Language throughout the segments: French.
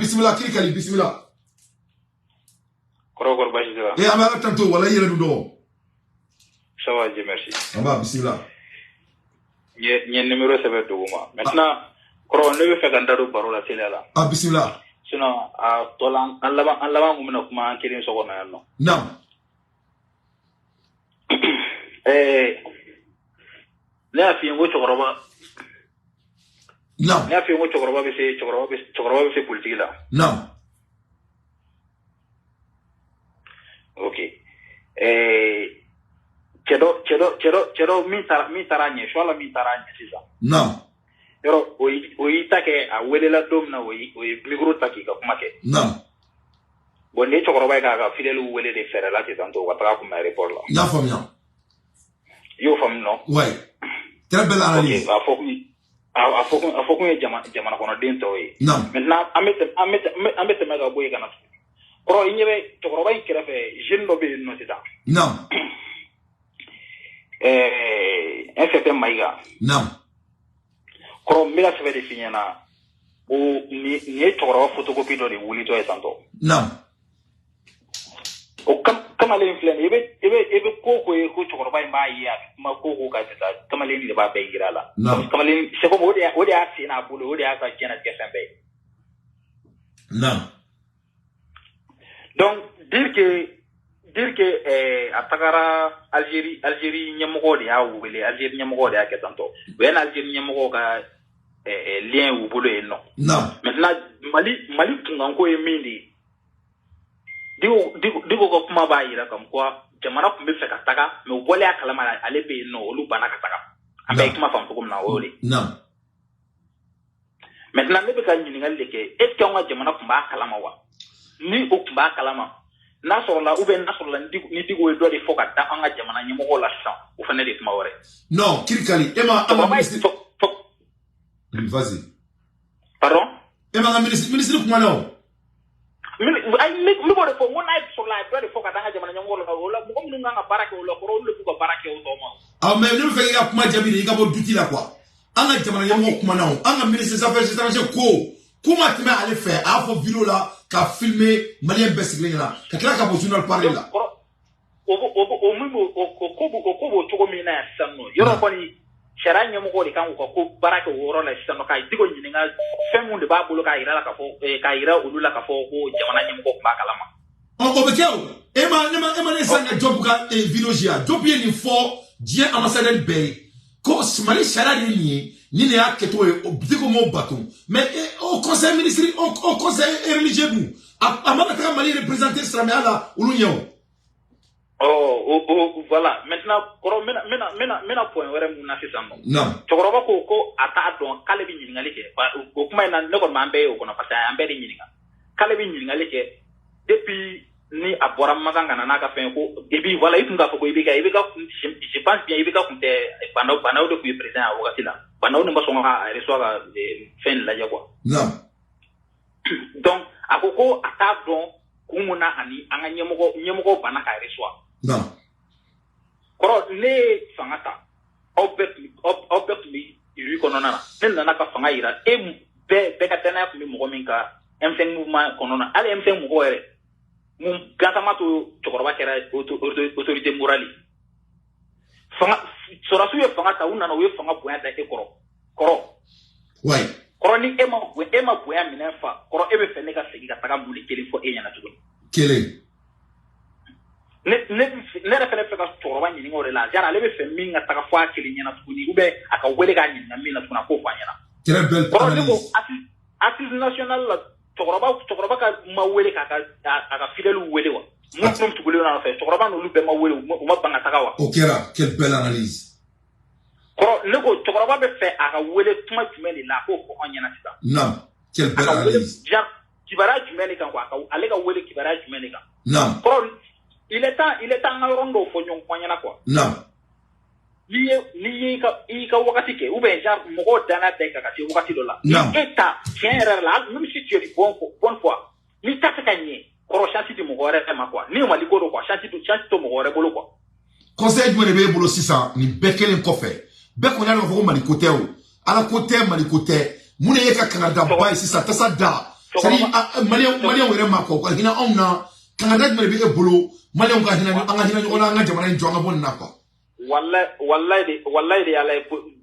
bismillah kirikali bismillah Korokor Bajira. Et amara tanto wala yere do. Ça va, Dieu merci. Amba bismillah. Nye numéro 7 douma. Maintenant, Koro ne veut faire gandado parola télé là. Ah bismillah. Sinon, à Tolan, en lavant, vous me comment kirin sokona no. Non. Ne a fi ngo chokoroba. Non. Ne a fi ngo chokoroba be se politique là. Non. Ok. Chedo mi taranye, shola mi taranye sisa. Non. Yoro oyi take a welela dom na oyi micro taki ka kuma ke. Non. Bon ne chokoroba ka fidèle wele de faire là tanto wa tra kuma report là. Ya fam. Yo fam no. Ouais. Très belle analyse. Okay, a fokun ye jamana kono den to yi. Non. Maintenant amete mega boy kana. Koro inyebe chokoroba inkrefe jeune no be no sita. Non. Un certain Maïga. Non. Comme Mila se fait définir là, ou ni photocopie de Wulito et Santo. Non. Ou comme elle est influente, ebe koko e ko chokoroba imaya, ma koko ka tata, comme elle ne va pas payer là. Non. Comme elle, c'est comme ode a sina bolo, ode a sa kiana kesembe. Non. Donc dire que atakara Algérie nyamogo de a wele Algérie nyamogo de a ketanto ben Algérie nyamogo ka lien ou bolo e non. Non. Maintenant Mali tunganko e mindi digo ko kuma ba yira comme quoi jamana kumbe fe kataka me wole akalama ale be no olu bana kataka ambe kuma fam ko na wole. Non. Maintenant ne be ka nyingal de ke est ce que on jamana kumba akalama wa ni o kumba akalama na sorla ou ben na sorla ni digo e do de foka da anga jamana nyimo la san ou fane de kuma wore. Non, kirikali ema ama ministre. Vas-y. Pardon? Ema nga ministre kuma no. Mi bode fo wona e sorla e do de foka da anga jamana nyimo la mo ko nga barake o la ko le ko barake o to mo. Ah mais ne fait ya kuma jabiri ga bo duti la quoi. Anga jamana nyimo kuma no. Anga ministre des affaires étrangères ko kuma tme aller faire a fo vidéo là ka filmer malien bessigling là ka kila ka bo journal parler là o mimo o kobo to mi na sanno yoro ko ni sharanya mo ko de kan ko baraka woro la sanno kai digo nyinga femu de ba bolo ka ira la ka fo ka ira ulula ka fo ko jamana nyim ko ba kalama o bekeo ema ne sanga job ka village job ye ni fo die ambassadeur bay ko smali shara ni ne ya keto o digo mo baton mais au conseil ministériel au conseil religieux bu amana ka mali représenter Stramela ulunyeo. Oh voilà maintenant koro mena point were mu na sisanno. Non. Chokoroba ko ata don kale bi nyingali ke ko kuma na ne ko mambe o kono pata ambe de nyinga kale bi nyingali ke depuis ni abora maganga na ka fen ko ebi voilà itunga ko ebi ka je pense bien ebi ka kunte bana de ku président a wakati la bana ne mbaso nga reçoit fin la ya quoi. Non. Donc akoko ata don kumuna ani anga nyemoko bana ka reçoit. Non. Koro ne fangata obet mi iri konona na na ka fanga ira be ka tana ku mi mo minka M5 mouvement konona ale M5 mo ere mum gatamato chokoroba kera autorité morale fanga sora suye fanga ta una no we fanga pointa e koro ouais koro ni ema poya minefa koro ebe fene ka segi ka taka mbuli keli fo enya na tugo kele ne refere fe ka chokoroba nyini ngore la jara lebe fe minga taka fo akeli nyana tugo ni ube aka wele ga nyina mina tuna ko fa nyana très belle koro ni ko assise national la chokoroba ka ma wele ka fidèle wele wa mutum tugule na fa chokoroba no lube ma wele ma banga taka wa okera quelle belle analyse koro ne ko chokoroba be fe aka wele tuma jumeni la ko ko nyana sita non quelle belle analyse ja kibara jumeni kan ko aka ale ka wele kibara jumeni kan non koro il est temps ngarondo fo nyon ko nyana quoi non ni ka wakati ke ou ben genre mo dana de ka ti wakati do la eta tiens la même si tu es bonne fois ni ta ka ni koro chanti di mo gore ma quoi ni ma ligo do quoi chanti to mo gore bolo quoi conseil du be bolo 600 ni bekelen ko fe be ko na ko mali côté o ala côté mali côté mune yeka Canada ba ici ça tasa da Malien were mako ko hina onna Canada me be ebolo Malien ka hina anga hina ona anga jamana njo anga bonna kwa wallahi de ala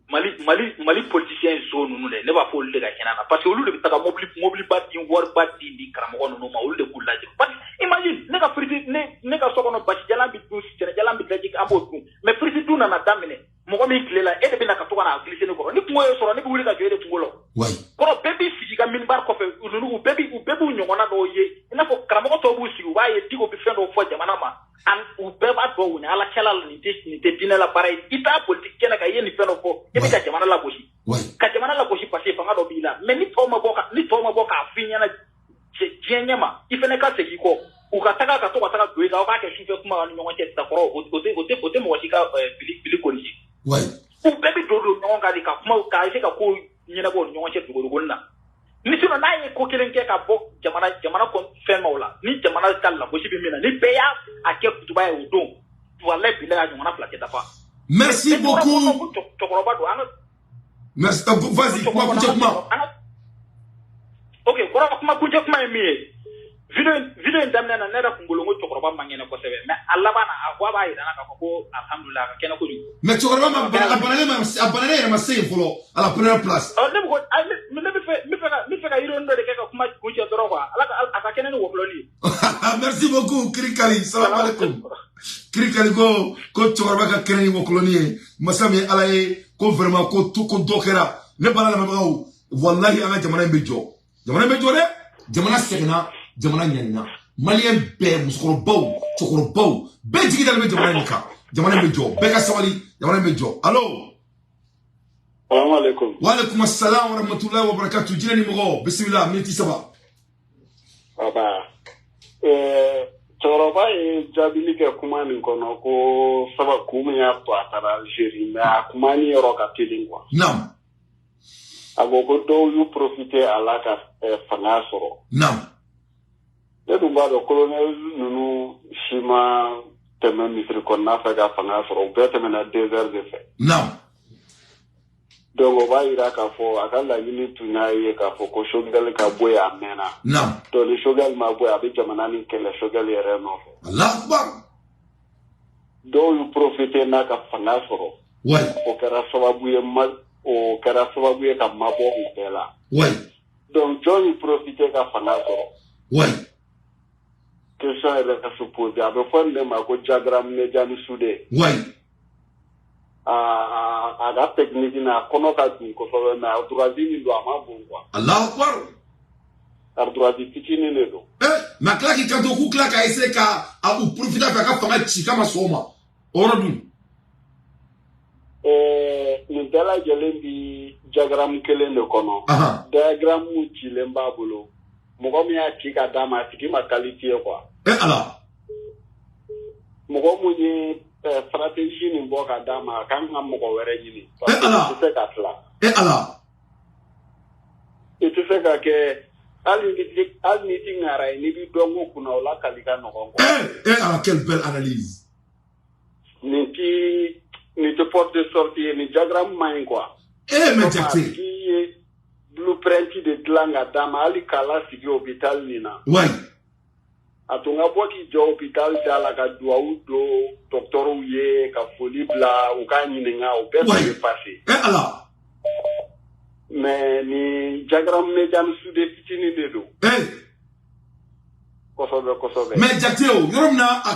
Mali politicien zone nous ne va pas le gars parce que lui de taka mobile bati war bati di karamo no ma ul de kulaje but imagine ne ka friti ne ka sokono bati jalambi tous jalambi daji abo mais friti tout na damine mo ko mi klela e de bina ka to na glisse ne ko ni ko so ne wuli ka joye de ngolo ouais ko baby fizika min bar ko fe ulu baby nyongona do ye ina ko karamo to bu si wa ye digo bi fendo fo jamana ma an u beba do ni ala kala ni te dinela pareil ita politique kena ka yeni feno ko e be ka jamana la boshi ka jamana la boshi passé fanga do bila mais ni to ma boka finya na jenyama ifene ka segi ko u ka taka ka to ka taka do ka ka shufe kuma ni nyonga teta ko o te mo washika bili koliji u bebi do nyonga ka kuma ka ise ka ko nyina ko nyonga teta go na ni sino na ye ko kelen ke ka bo jamana ko fema wala ni jamana kala boshi bi mina ni beya ake kutuba e udon wala bi la jamana plate fa merci beaucoup merci vas-y kuma kuchekuma ok kuma kuchekuma mi video ndamna na nera kungolongo tokoroba mangene ko sebe mais Allah bana akwa ba ida na ko alhamdulillah ka kena ko ni mais tokoroba abanale ma sey folo à la première place mi feka yiro ndo de ka kuma kuche doroba ala aka kena ni wokloli merci beaucoup Krikali salam alaikum Krikali ko tokoroba ka kena ni wokloni masami ala e ko vraiment ko tout ko dokera ne bala la magaw wallahi ana jamana bejo de jamana sekna jamana nyanya malien be muskorobaw chokorobaw be jigidal be jamana nika jamana bejo be ka sawali jamana bejo allo assalamu alaikum wa alaikum assalam wa rahmatullahi wa barakatuh jinani mo bismillah minti saba baba chokoroba e jabili ke kuma ni kono ko saba kuma ya patara Algérie na kuma ni roka tilingwa nam agogo do you profiter ala ka fanga soro nam ne dun b'a dɔn colonel ninnu si ma tɛmɛ misiri kɔnɔna fɛ ka fanga sɔrɔ u bɛɛ tɛmɛna 2 heures de fɛ. Naam. Donc o b'a yira k'a fɔ a ka laɲini tun y'a ye k'a fɔ ko Choguel ka bɔ yen a mɛnna. Naam. Donc ni Choguel ma bɔ yen a bɛ jamana ni kɛlɛ Choguel yɛrɛ nɔfɛ. Allahu Akbar. Dɔw y'u profiter n'a ka fanga sɔrɔ. Ouais. O kɛra sababu ye ka mabɔ u bɛɛ la. Ouais. Donc jɔn y'u profiter ka fanga sɔrɔ. Ouais. Question yɛrɛ ka se poser a bɛ fɔ nin de ma ko diagramme Medjani Soudé. Ouais. A ka technique na kɔnɔ ka dun kosɛbɛ mais ardoisie min don a ma bon quoi. Allahu Akbar. Ardoisie fitinin de don. Ma kila k'i kanto k'u kila ka essayer ka u profiter fɛ ka fanga ci k'a ma sɔn o ma. O yɔrɔ dun. Nin bɛɛ lajɛlen bi diagramme kelen de kɔnɔ. Diagramme cilen b'a bolo. Mɔgɔ min y'a ci ka d'a ma a tigi ma qualifié quoi. Ala. Mɔgɔ mun ye stratégie nin bɔ ka d'a ma a kan ka mɔgɔ wɛrɛ ɲini. Parce que i tɛ se ka tila. Ala. I tɛ se ka kɛ hali ni ti ŋara ye n'i bi dɔn ko kunna o la kali ka nɔgɔn quoi. Ala quelle belle analyse. Nin ti porte de sortie ye nin diagramme man ɲi quoi. Mais Jakite. K'i ye blueprint de dilan ka d'a ma hali k'a la sigi hôpital nin na. Ouais. A tun ka bɔ k'i jɔ hôpital da la ka duwawu don docteurw ye ka foli bila u k'a ɲininka o bɛɛ tun bɛ passé. Ala. Mais ni diagramme Medjani Soudé fitinin de don. Kosɛbɛ. Mais Jakite o yɔrɔ min na a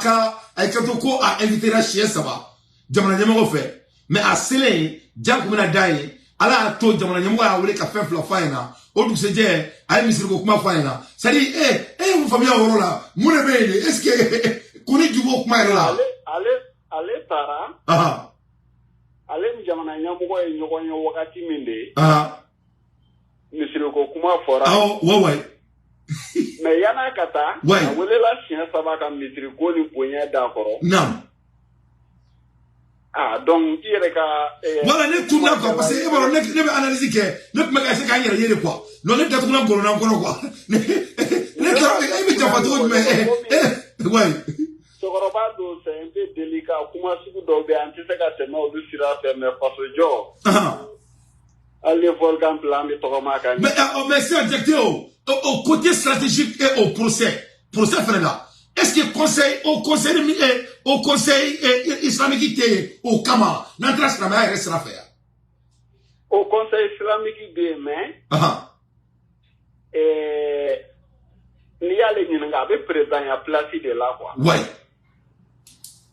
ye kanto ko a invité la siɲɛ 3 jamana ɲɛmɔgɔ fɛ mais a selen Jan kun bɛna da ye ala y'a to jamana ɲɛmɔgɔ y'a wele ka fɛn fila f'a ɲɛna o dugusɛjɛ a ye misiriko kuma f'a ɲɛna c'est à dire mun faamuya o yɔrɔ la mun de bɛ yen est ce que ko ni jubo kuma yɛrɛ la. ale taara. ale ni jamana ɲɛmɔgɔ ye ɲɔgɔn ye wagati min de. misiriko kuma fɔra. Awɔ. mais yan'a ka taa. a welela siɲɛ 3 ka misiriko ni bonya d'a kɔrɔ. Naam. Donc i yɛrɛ ka. Voilà ne tun na quoi parce que e b'a dɔn ne bɛ analyse kɛ ne tun bɛ ka essayer k'an yɛrɛ ye de quoi non ne datugula ngɔlɔnna kɔnɔ quoi ne taara e bɛ janfa cogo jumɛn ouais. Cɛkɔrɔba don c'est un peu délicat kuma sugu dɔw bɛ an tɛ se ka tɛmɛ olu sira fɛ mais faso jɔ. hali ni volcan bila an bɛ tɔgɔma kan. mais c'est Jakite o au côté stratégique et au procès là. Est-ce que au conseil islamique était au Kama, l'entrée islamique restera faire? Au conseil islamique de mais il y a les gens qui présent à place de là quoi. Ouais.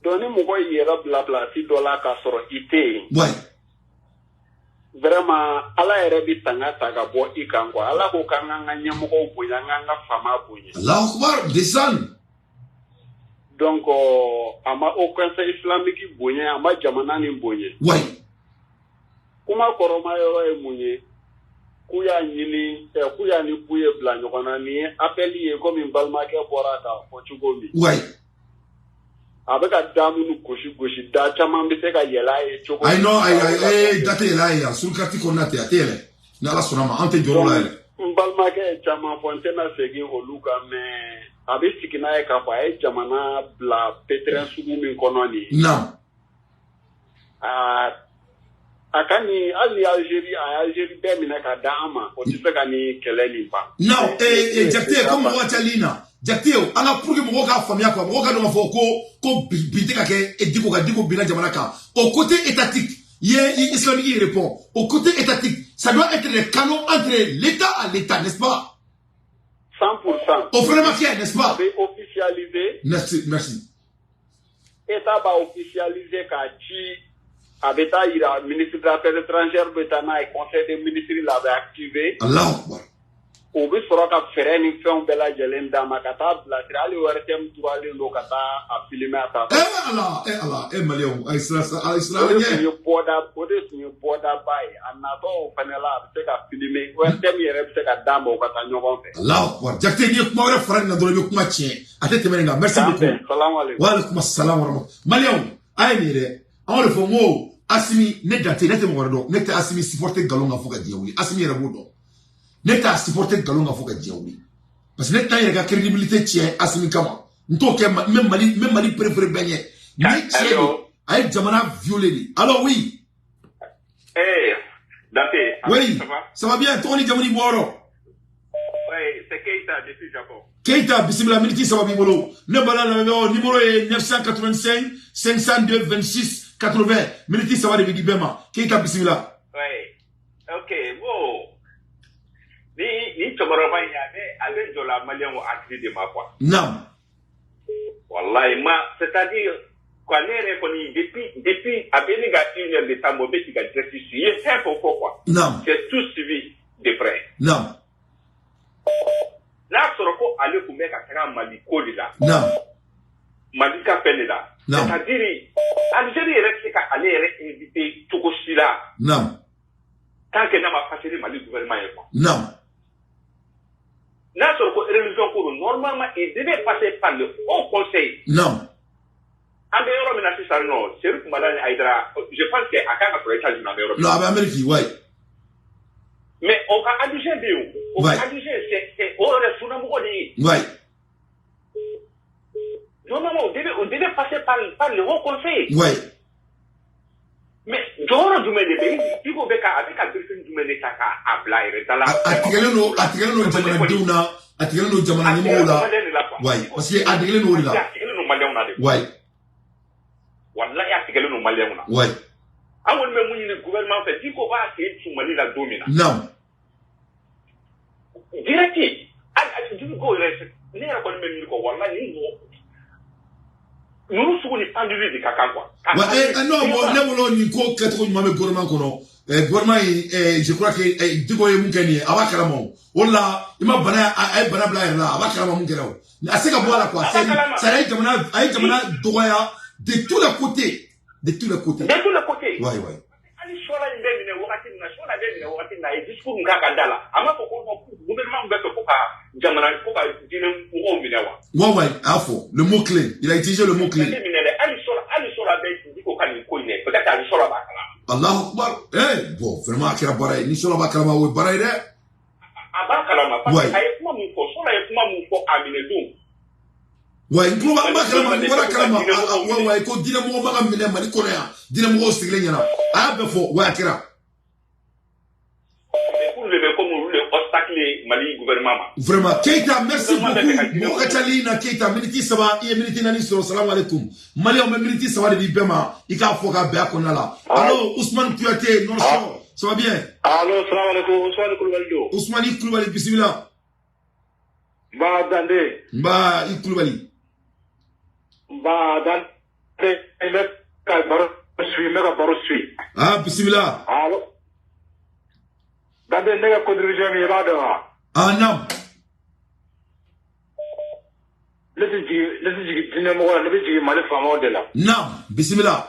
Donnez moi hier la place de là qu'a sort ité. Ouais. Vraiment ala erebi tanga taga bo ikangwa ala ko kanga nyamuko buya nganga fama buya. Allahu Akbar, descend. Donc ama au conseil islamique buya ama jamana ni buya. Ouais. Kuma koroma yoro e munye kuya nyini kuya ni buye bla nyokona ni appeli e comme balma ke borata Portugal. Ouais. Avec un dame nous couche d'achaman bise ka yela e choko. I know date yela ya sur kati konate atele na la sonama ante joro la ele. Mbalma ke chama fontena segi oluka me abi sikina e ka fa e jamana bla petren sugu min kononi. Non. Akani ali Algérie be mina ka dama o tise ka ni keleli pa. Non jakte comme moi Chalina. Jakteo ala pour que mo ka famia quoi mo ka no fo ko bité ka ke ediko ka diko bila jamana ka au côté étatique islamique il répond au côté étatique ça doit être le canon entre l'état à l'état n'est-ce pas 100%. Au vraiment fier n'est-ce pas officialisé. Merci État va officialiser ka chi abeta ira ministre des affaires étrangères betana et conseil des ministres l'avait activé. Allahu Akbar. O bi sɔrɔ ka fɛrɛ ni fɛnw bɛɛ lajɛlen d'a ma ka taa bilasira hali ORTM turalen don ka taa a filmer a ta. Allah maliyɛnw a Israel o de tun ye bɔdaba ye a natɔ o fana la a bɛ se ka filmer ORTM yɛrɛ bɛ se ka d'a ma o ka taa ɲɔgɔn fɛ. Allahu Akbar Jakite n'i ye kuma wɛrɛ fara nin na dɔrɔn i bɛ kuma tiɲɛ a tɛ tɛmɛ nin kan merci beaucoup. Wa alaikum assalam wa rahmatulah. Maliyɛnw a ye nin yɛrɛ anw de fɔ n ko Asimi ne date ne tɛ mɔgɔ wɛrɛ dɔn ne tɛ Asimi supporter nkalon kan fo ka diɲɛ wuli Asimi yɛrɛ b'o dɔn. Ne t'a supporter galon ka fo ka diɲɛ wuli parce que ne t'a yɛrɛ ka crédibilité tiɲɛ Asimi kama n t'o kɛ même Mali préféré bɛɛ ɲɛ ni tiɲɛ don a ye jamana violé de alors oui. Dante. Oui ça va bien tɔgɔ ni jamu ni bɔ yɔrɔ. Oui c'est Keita depuis Japon. Keita bisimila miniti saba b'i bolo ne bala lamɛnbagaw numéro ye 985 502 26 80 miniti saba de bɛ di bɛɛ ma Keita bisimila. Oui ok bon. Ni cɛkɔrɔba in ale jɔ la maliyɛn ko hakili de ma quoi. Non. Wallahi c'est-à-dire quoi ne yɛrɛ kɔni depuis a bɛ ne ka 1 heure de temps bɔ bɛ ti ka direct su i ye fɛn fɛn fɔ quoi. Non. C'est tout suivi de près. Non. N'a sɔrɔ ko ale tun bɛ ka taga Mali ko de la. Non. Mali ka fɛn de la. Non. C'est-à-dire Algérie yɛrɛ tɛ se ka ale yɛrɛ invité cogo si la. Non. Tant que n'a ma passé Mali gouvernement ye quoi. Non. N'a sɔrɔ ko révision cours normalement il devait passer par le haut conseil. Non. An bɛ yɔrɔ min na sisan nɔ Serif Madani Aïdara je pense que a kan ka sɔrɔ États-Unis an bɛ yɔrɔ min. Non a bɛ Amérique ouais. Mais o ka adjoint bɛ yen o ka adjoint c'est o yɛrɛ sunnamɔgɔ de ye. Ouais. Normalement on devait passer par le haut conseil. Ouais. Mais jɔyɔrɔ jumɛn de bɛ yen i ko bɛ ka a bɛ ka briefing jumɛn de ta k'a bila yɛrɛ da la. A tigɛlen don jamanadenw na a tigɛlen don jamana ɲɛmɔgɔw la ouais parce que a tigɛlen don o de la. A tigɛlen don maliyɛnw na de. Ouais. Walayi a tigɛlen don maliyɛnw na. Ouais. An kɔni bɛ mun ɲini gouvernement fɛ di ko b'a sen tu Mali la don min na. Non. Direct jigi ko yɛrɛ ne yɛrɛ kɔni bɛ min kɔ walayi ni mɔgɔ ninnu sugu ni pendule de ka kan quoi. Non bon ne bolo nin ko kɛcogo ɲuman bɛ gouvernement kɔnɔ gouvernement in je crois que Diko ye mun kɛ nin ye a b'a kalama o de la i ma bana a ye bana bila a yɛrɛ la a b'a kalama mun kɛra o a se ka bɔ a la quoi c'est a ye jamana dɔgɔya de tous les côtés. De tous les côtés. Ouais ouais. Ali sɔla in bɛ minɛ wagati min na sɔla bɛ minɛ wagati min na a ye discours min k'a ka da la a ma fɔ ko gouvernement bɛ fɛ ko ka jamana ko ka diinɛ mɔgɔw minɛ wa. Ouais a y'a fɔ le mot clé il a utilisé le mot clé. Ali sɔla bɛ di ko ka nin ko in dɛ peut-être ali sɔla b'a kalama. Allahu Akbar bon vraiment a kɛra baara ye ni sɔla b'a kalama o ye baara ye dɛ. A b'a kalama parce que a ye kuma min fɔ sɔla ye kuma min fɔ a minɛ don. Ouais n kulo b'a kalama n bɔra kalama ouais ko diinɛ mɔgɔw b'a ka minɛ Mali kɔnɔ yan diinɛ mɔgɔw sigilen ɲɛna a y'a bɛɛ fɔ ouais a kɛra. Pour le comme olu le tacler Mali gouvernement. Vraiment, Keita, merci beaucoup. Mokachali na Keita, miniti saba, iye miniti nani soro, salam alaikum. Mali on me miniti saba de bibema, ika foka bea konala. Allô, Ousmane Kouyaté, non so, ça va bien? Allô, salam alaikum, Ousmane Koulibaly do. Ousmane Koulibaly, bismillah. Ba dande. Ba Koulibaly. Ba dande, meka baro suis. Ah, bismillah. Allô. Dande nega contribution mi ba do. Ah, nam. Lesi jine mo wala lesi jige mali fama de la. Nam, bismillah.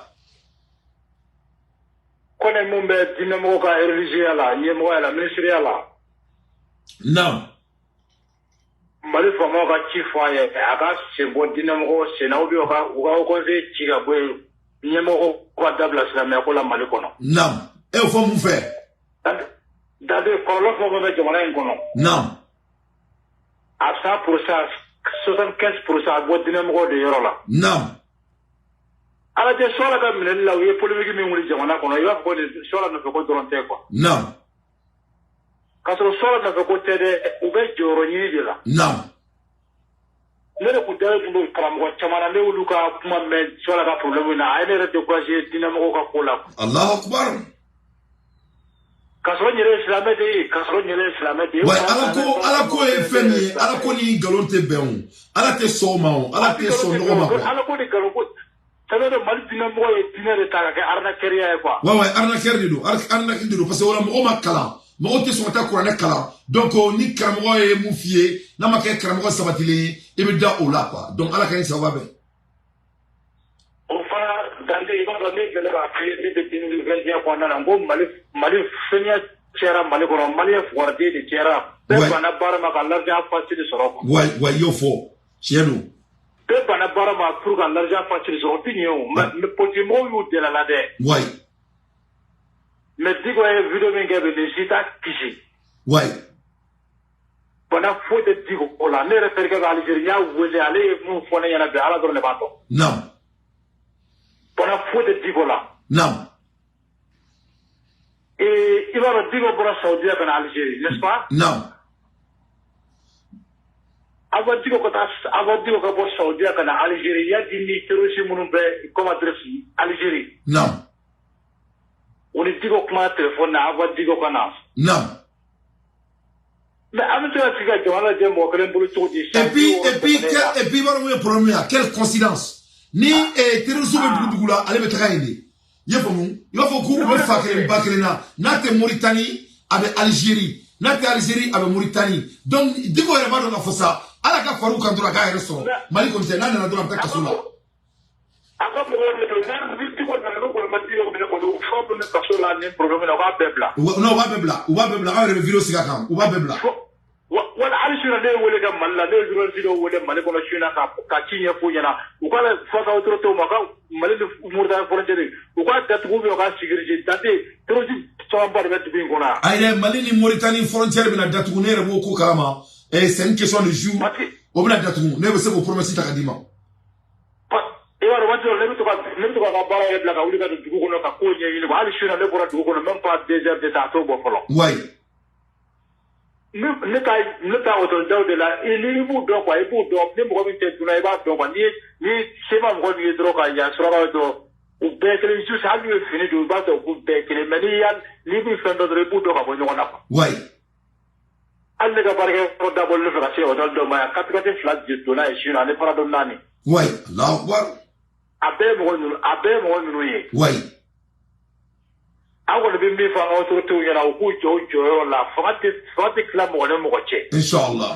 Kone mumbe jine mo ka religieux la, nye mo la ministère la. Nam. Mali fama ka ci foye aka sembo jine mo sena obi oka ko se ci ga boy nye mo ko dabla islamia ko la mali kono. Nam. E fo mu fe. Dade kolo fo be jamana en kono. Nam. À 100%, 75% bo dine mo de yoro la. Nam. Ala de sola ka minel la ye polémique mi nguli jamana kono yo ko de sola no ko doronte quoi. Nam. Kaso sola no ko tede ube joro ni de la. Nam. Lele ku dare bu karam ko chamana le ulu ka kuma men sola ka problème na ay le de ko je dine mo ka ko la. Allahu akbar. Kaso nyere islamé de. Ouais, alako e feni, alako ni galonte beon. Ala te soma on, ala te so no ma quoi. Alako ni galonko. Ça veut dire mal dine mo e dine de ta ka arnaqueria quoi. Ouais, arnaquer de do, arnaquer de do parce que wala mo ma kala. Mo te so ta Qur'an kala. Donc ni kramo e mu fie, na ma ke kramo sabatile, e be da o la quoi. Donc ala kan ça va bien. Dande iba ne gele ba fi de dine de vendia ko na ngo mali fenya chera mali ko mali forte de chera be bana bara ma Allah ja fasili soro ouais yo fo chero be bana bara ma pour Allah ja fasili soro opinion me poti mo yu de la de ouais me digo e video me ngebe de sita kisi ouais bana fo de digo ola ne refer ga Algeria wele ale mu fo na yana be ala do ne bato non bana fo de digo la non. Et il va dire pour la Saoudie en Algérie, n'est-ce pas? Non. Avant de dire que pour la Saoudie en Algérie, il y a des terroristes comme adresse Algérie. Non. On dit que comment téléphone avant de dire qu'on a. Non. Mais avant de dire que on a des mots que l'on peut tout dire. Et puis, voilà le problème. Quelle coïncidence. Ni terroristes de Bougoula, allez me travailler. Il va falloir que vous fassiez Bakrena, n'ate Mauritanie avec Algérie, n'ate Algérie avec Mauritanie. Donc, dès qu'on est dans la fosse, à la carte Farouk quand on a gagné le son, Mali comme c'est là, on a dans la tête Kassoula. Non, va bebla, on va vidéo Sigakam, on va bebla. Wala Algérie ne wele ka Mali la ne juro video wele Mali kono China ka Chine fu nyana u kala faka autoroto maka Mali de murda frontière u ka datugo be ka sécurité date troji chamba de betu bingona ayre Mali ni Mauritanie frontière bina datugo ne rebo ko kama et c'est une question de jour o bina datugo ne be se ko promesse ta kadima e wala wato ne to ka bara e bla ka uli ka dugo kono ka ko nyi ni ba Algérie ne bora dugo kono même pas 2 heures de temps to bo folo ouais ne ta autorité de la il vous donc quoi il vous donc ne mo ko te tuna ba donc ni sema mo ni droga ya sura do u be kele ju sa lu fini do ba to ku be kele mani yan ni bi fendo do bu do ka bo nyona pa ouais alle ga barke ko da bol le fa se o do ma 80 flat de dola e shina ne para do nani ouais Allahu akbar abe mo no ye ouais awo le bimbi fa autorité u yana ku jo la fati klam mo ne mo che inshallah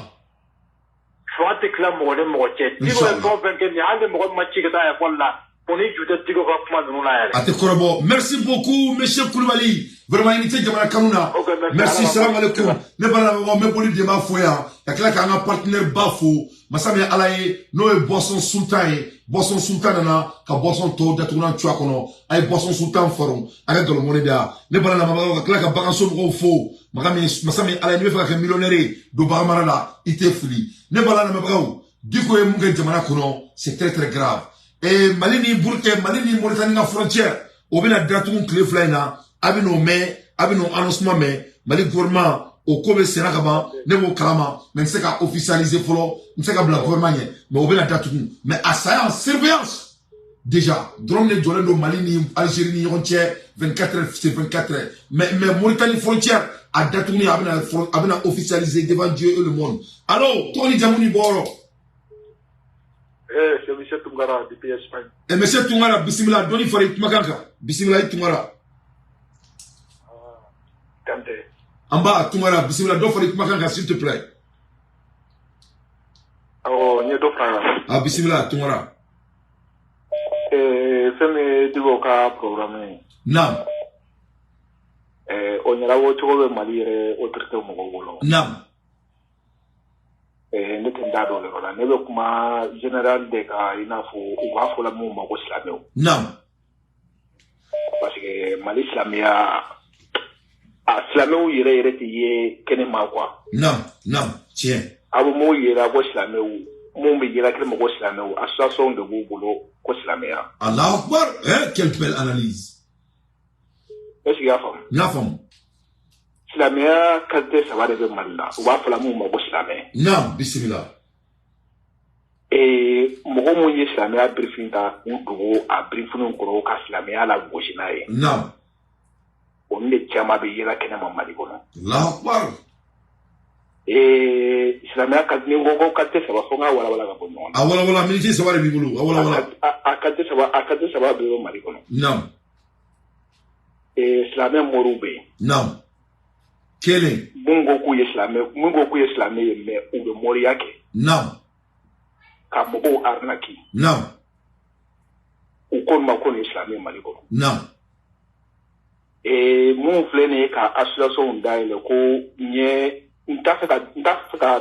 fati klam mo ne mo che digo ko ben ke ni ande mo ma chi ga ya kolla poni juta digo ko kuma no la ya ate korobo merci beaucoup monsieur Koulibaly vraiment unité jamana kanuna merci salam alaikum ne bala mo me boli de ma foya ya kala ka nga partenaire bafo masami alaye no e boisson sultan na ka boisson to datuna chwa kono ay boisson sultan forum aga dolo moneda ne bala na ma kala ka baganso mo fo masami alaye ne fa ka millionnaire do bagamara la ite fuli ne bala na mabagaw diko e munga jamana kono c'est très très grave et Mali ni Mauritanie na frontière o bina datu clé flyna abino annoncement mais Mali gouvernement au Kobe Sénakaba, Nebo Kalama, mais c'est qu'à officialiser Folo, c'est qu'à blanc gouvernement, mais au Béla Datou, mais à ça en surveillance. Déjà, drone de Jolendo Mali, Algérie, Nirontière, 24 heures, c'est 24 heures. Mais Mauritanie frontière, à Datouni, a officialisé devant Dieu et le monde. Alors, Tony Djamouni Boro. C'est M. Tungara, depuis Espagne. Et M. Tungara, Bismillah, Doni Farid Maganka, Bismillah Tungara. Kante. Amba, Tungara, Bismillah, Doni Farid Maganka, s'il te plaît. Oh, n'y a d'autres frères. Ah, Bismillah, Tungara. Femme du Boka programme. Nam. On y a la voiture de Mali au traité au Mogolo. Nam. N'était pas dans le Roland. Ne veut pas général de cas, il n'a pas la mouvement au Slamio. Nam. Parce que Mali Slamia. Ah, Slamio irait retirer Kenema quoi. Nam. Nam. Tiens. Abo il a voix Slamio. Mon bélier la crème au Slamio. Association de Boubolo. Allah Akbar, hein, quelle belle analyse. Est-ce qu'il y a femme? La femme. Slamia, qualité, ça va devenir mal là. On va faire la mouvement au Slamé. Non, bismillah. Et, mon mouillé Slamia, briefinga, ou gros, à briefing, gros, qu'à Slamia, la gauche, naïe. Non. On est tchama bélier la kenema malikono. Allah Akbar. Et, Slamia, qualité, ça va faire wala gabon. Awala, militaire, ça va les biboulou. Awala. Akate ça va bébé malikono. Non. Et Slamia Moroube. Non. Quel est? Mungo kouye Slamia, mais ou de Moriake. Non. Kamobo Arnaki. Non. Ou kon makon Slamia malikono. Non. Et mon flène ka association d'aile ko nye ntafika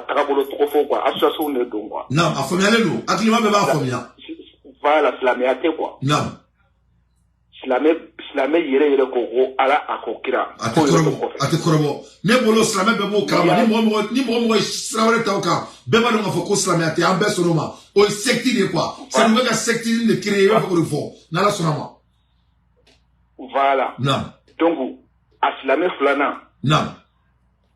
takabolo trop quoi association de don quoi. Non, a famille allo, akilima beba famille. Voilà, Slamia te quoi. Non. Slamia yere ko ala akokira. Ate korobo. Ne bolo Slamia bebo kalama ni mo Srawale tawka. Beba no ngafoko Slamia te ambe sonoma. O secte de quoi. Ça nous veut secte de créer ko le fond. Na la sonama. Voilà. Non. Donc a Slamia flana. Non.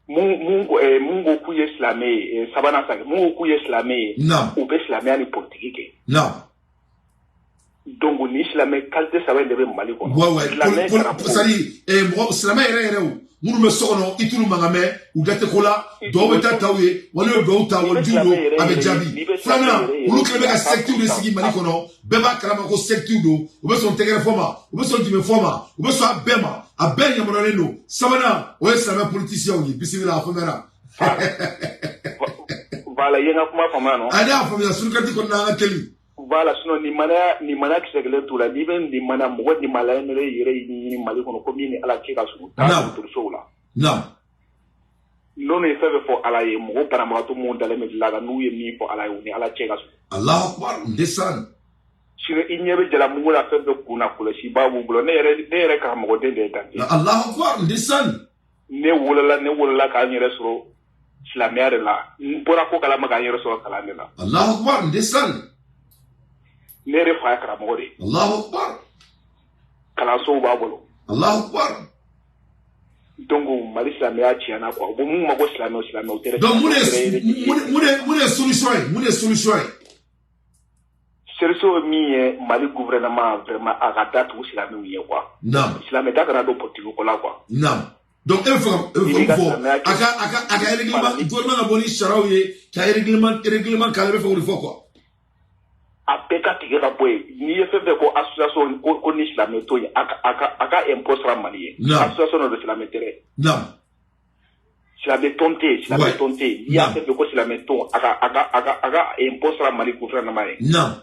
Mungo kuye Slamia sabana sa. Mungo kuye Slamia. Non. Ou be Slamia ni politique. Non. Donc ni Slamia qualité ça va devenir Mali quoi. Ouais. Ça dit Slamia ere ou. Munu me sono itulu mangame ou date kola do beta tawe wala do ta wal judo abe jabi flana ulu klebe ka secteur de sigi Mali kono beba kalama ko secteur do ou be son tegere forma ou be son dime forma ou be so abema abenya monoleno sabana o Slamia politicien ni bisibila afomera voilà yenga kuma fama no ada afomera surkati ko na keli. Voilà, sinon ni mana qui s'est tout la diven ni mana mo ni mala ni mali kono ko ni ala ki ka su ta to so la. Non. Non e fait pour ala ye mo para mo to mo dale me la nu ye mi pour ala ni ala ki ka su. Allah Akbar, ndesan. Sino inyebe jala mo la fait de kuna kula si babu bulo ne re ka mo de dan. Allah Akbar, ndesan. Ne wala ka nyere soro Slamia la. Mpora ko kala ma ka nyere soro kala ne la. Allah Akbar, ndesan. Nere fa karamoko de. Allahu Akbar. Kala so ba bolo. Allahu Akbar. Donc Mali Slamia tiana quoi. Bo mu mako Slamia o tere. Donc mune solution. Solution mi Mali gouvernement vraiment à date où Slamia yi quoi. Non. Slamia da kana do politique ko la quoi. Non. Donc il faut aka règlement gouvernement na boni charaouye ka règlement kalebe faut quoi. A peka tigera boy ni ye febe ko association ko ni Slamia to aka impôt sera Mali. Association de Slamia tere. Non. Slamia tonté. Il y a febe ko Slamia to aka impôt sera Mali gouvernement. Non.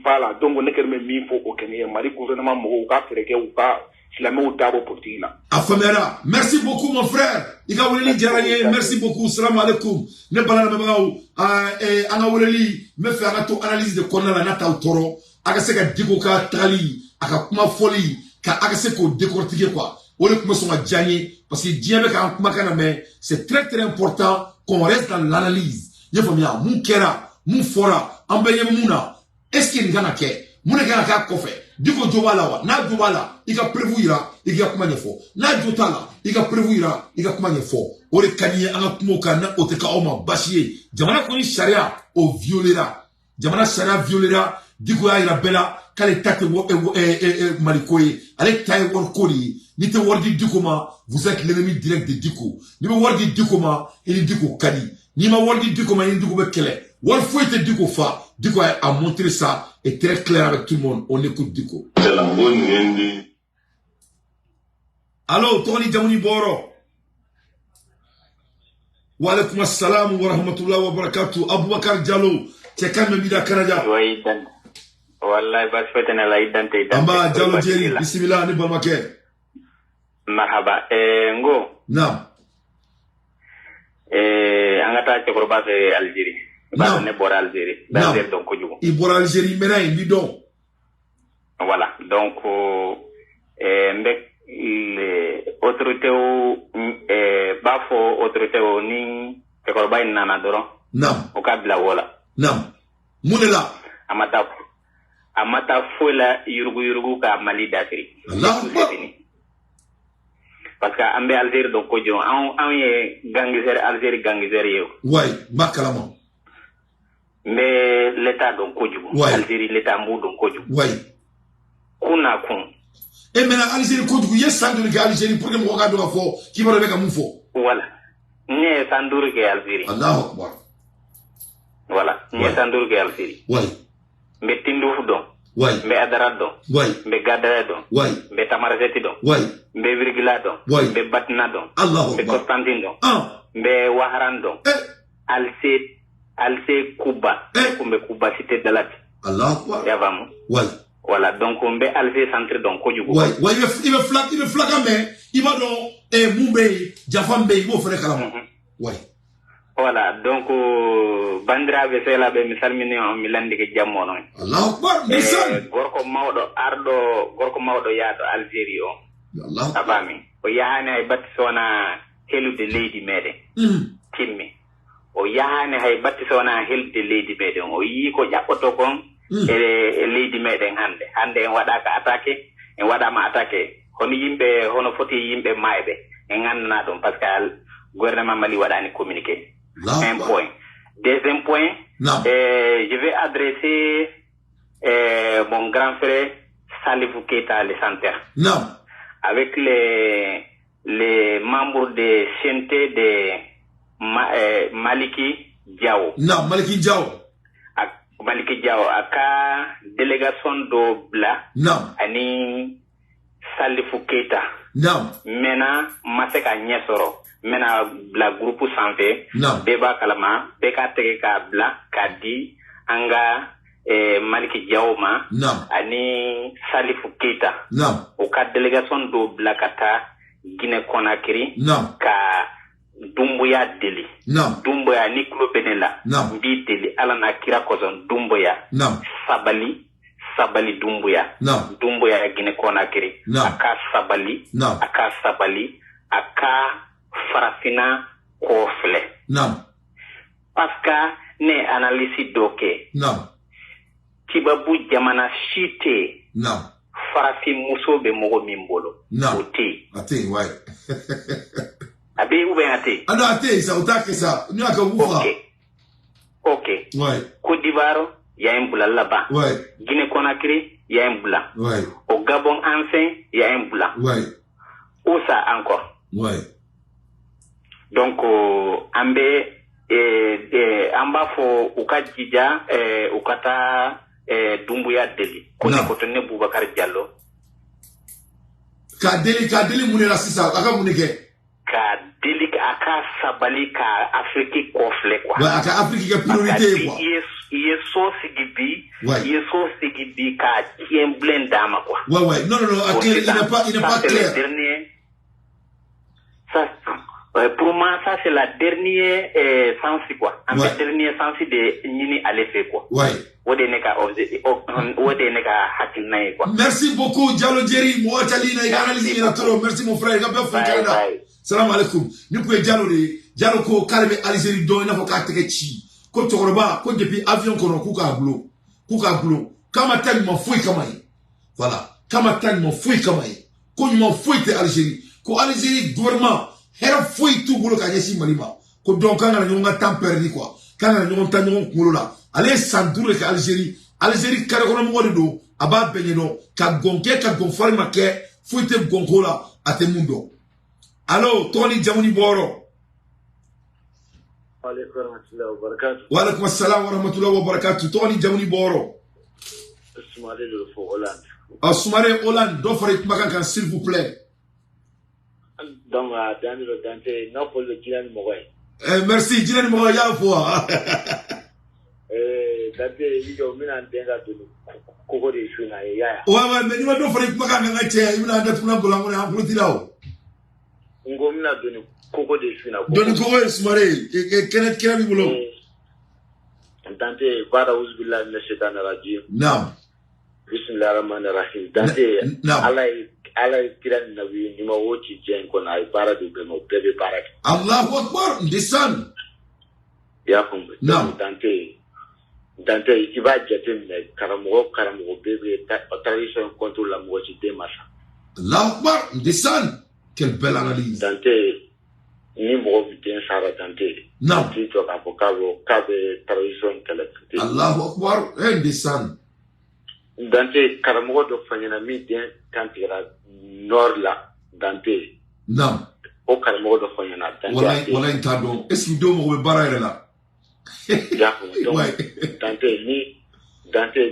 Voilà, donc on est que mi faut au Kenya Mali gouvernement mo ka fereke ou ka Slamia ou dabo politique là. Afamera, merci beaucoup mon frère. Ika wuleli jaranye, merci beaucoup. Salam alaikum. Ne balana mabao anga wuleli me fait anga analyse de konna la nata toro. Aka se ka diko ka tali, aka kuma foli, ka aka se ko décortiquer quoi. Ole kuma songa janye parce que diable ka kuma kana mais c'est très important qu'on reste dans l'analyse. Yefamia, mun kera, mun fora, ambenye muna. Est-ce qu'il y a mun ka ka kofe diko jobala wa na jobala ika prévuira ika kuma nyefo na jotala ika prévuira ika kuma nyefo o le kaniye anga kumoka na oteka o ma basiye jamana ko ni sharia o violera jamana sharia violera diko ya ira bela kale tate malikoye ale taye wor kori ni te wardi diko ma vous êtes l'ennemi direct de diko ni ma wardi diko ma il diko kadi ni ma wardi diko ma il diko be kele war fouete diko fa diko a montré ça est très clair avec tout le monde on écoute diko allo toni jamuni boro wa alaikum assalam wa rahmatullahi wa barakatuh Abubakar Diallo c'est quand même bida Canada wallahi bas fetene la idante amba Diallo jeri bismillah ni balmake marhaba ngo nam angata ci ko base Algérie ba ne bor Algérie ba der donc ko jugo i bor Algérie mena indi don voilà donc mbek autorité o ba fo autorité o ni te ko bay nana doro nam o kabla wala nam munela amata fola yurugu ka Mali dakri Allah parce que ambe Algérie donc ko jo an ye gangiser Algérie gangiser yo way makalama mais l'état donc ko jo Algérie l'état mbu donc ko jo way kuna kun e mena Algérie ko jo yes sandu ke Algérie pour que mo ga do fo ki baro be ka mu fo voilà ne sandu ke Algérie Allahu akbar voilà ne sandu ke Algérie way mbe tindu fu don way mbe adara don way mbe gadara don way mbe tamarazeti don way mbe virgila don mbe batna don Allahu mbe akbar Constantine don mbe waharan don alse Kuba kumbe Kuba cité de la Allahu akbar yavamu way voilà donc mbe alse centre donc ko jugo way il me flaga mais il va do mumbe jafambe mo fere kala way voilà donc bandira be sela be misalmini on milandi ke jammo non Allahu akbar misan gorko mawdo yaado Algérie o Allah abami o yahane ay batsona helude leydi mede timmi o yahane hay batsona helude leydi mede o yi ko jabboto kon e leydi meden hande en wadaka attaqué en wadama attaqué hono yimbe hono foti yimbe maybe en ganna dum parce que gouvernement Mali wadani communiqué un point. Deuxième point, je vais adresser mon grand frère Salifou Keita le centre. Non. Avec les membres de CNT de Maliki Diao. Non, Maliki Diao. Maliki Diao, aka délégation d'Obla. Non. Ani Salifou Keita. Non. Mena Maseka Nyesoro. Mena bla groupe santé beba kalama beka tege ka bla kadi anga Maliki Diaoma ani Salifou Keita o ka délégation do bla kata Guinée Conakry ka Dumbuya deli Dumbuya ni kulo benela mbi deli ala na kira kozon Dumbuya sabali Dumbuya Dumbuya Guinée Conakry aka sabali aka farafina kofle parce que ne analyse doke tibabu jamana shite farafi muso be mogo mimbolo oti ate ouais abi ube ate ana ate ça utake ça ni aka ufa OK ouais Côte d'Ivoire ya imbula là-bas ouais Guinée Conakry ya imbula ouais au Gabon enfin ya imbula ouais où ça encore ouais donc ambe amba fo ukajija ukata Dumbuya deli ko ne ko tonne Boubacar Diallo ka deli munela sisa aka munike ka deli aka sabali ka Afrique kofle quoi ouais aka Afrique ka priorité quoi yeso sigibi ka tiemblen dama quoi ouais non il n'est pas clair ça pour moi ça c'est la dernière sens quoi en fait dernier sens de Nini Alefé quoi ouais merci beaucoup Diallo Jerry mo talina et analyse na toro merci mon frère ga be Canada salam alaikum ni ko Diallo ko kalbe Algérie do na ko ka teke chi ko toroba ko depuis avion ko no ku ka glo kama tani mafui kama yi voilà kama tani mafui kama yi ko nyuma fui te Algérie ko Algérie gouvernement hera fui tout bolo ka nyesi malima ko donc kanga na nyonga temps perdu quoi kanga na nyonga temps nyonga kulo la ale sandoure ka Algérie kare kono mo do aba benyeno ka gonke ka gonfari make fui te gonkola ate mundo allo Tony Jamuni Boro wa alaikum assalam wa rahmatullahi wa barakatuh Tony Jamuni Boro Soumare le faux Hollande. Soumare Hollande, d'où faire makan s'il vous plaît. Donc, dans le Dante, non pour le Dylan Moray. Merci, Dylan Moray, y'a fois. Dante, il y a un denga de Coco de Chuna et Yaya. Ouais, mais nous avons fait makan à Tia, il a fait un peu la monnaie en Ngomina de Coco de Chuna. Donne Coco, Soumare, et Kenneth Kirabibulo. Dante, Vara Ouzbilla, Neshetan Radio. Non. Bismillahirrahmanirrahim. Dante, Allah kiran nabi ni ma woci jen ko na bara du be mo bebe barak. Allahu Akbar, ndesan. Ya kum. Non. Dante iba jetem ne karamo bebe ta tradition contre la moitié de masa. Allahu Akbar, ndesan. Quelle belle analyse. Dante ni mo biten sara Dante. Non. Ti to ka ko kabe tradition kala. Allahu Akbar, ndesan. Dante karamo do fanyana mi den kantira nord la Dante. Non. O karamo do fanyana Dante. Wala intado. Est-ce que do mo be bara la? Ya ko Dante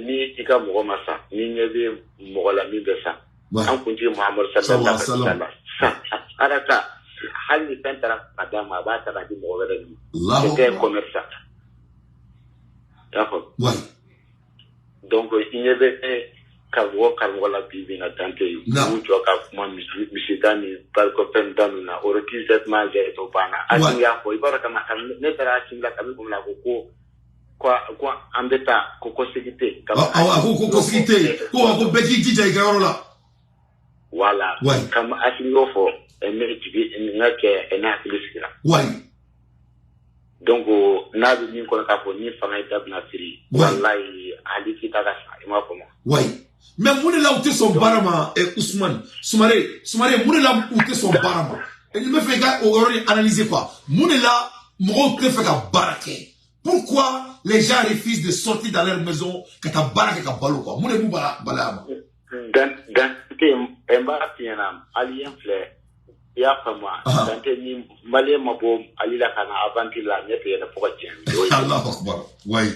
ni tika mo masa ni nyebe mo la mi besa. An kunji Muhammad sallallahu alaihi wasallam. Arata hali pentara madama ba ta di mo wala ni. Allahu Akbar. Commerçant. Ya ko. Ouais. Donc il y avait karwo la bibi na Dante ou tu ka kuma misitani par ko pendanu na oroti set ma je to bana asi ya ko ibara kama ne tara simla kami kumla ko kwa ambeta ko sécurité ko sécurité ko beki jija igarola wala kama asi ofo ene jibi ngake ena kilisira ouais. Donc na bi min ko ka ko ni fanga dabna firi wallahi ali kitaka sa ima ko mo ouais. Mais moune là où t'es son barama Ousmane Soumare moune là où t'es son barama il me fait analyser quoi moune là moi te fait ka barake pourquoi les gens refusent de sortir dans leur maison quand ta barake ka balo quoi moune mou balama dan te mbara tienam alien fleur ya fama dante ni malé mabo alila kana avanti la nyete yana poka jemi Allahu Akbar ouais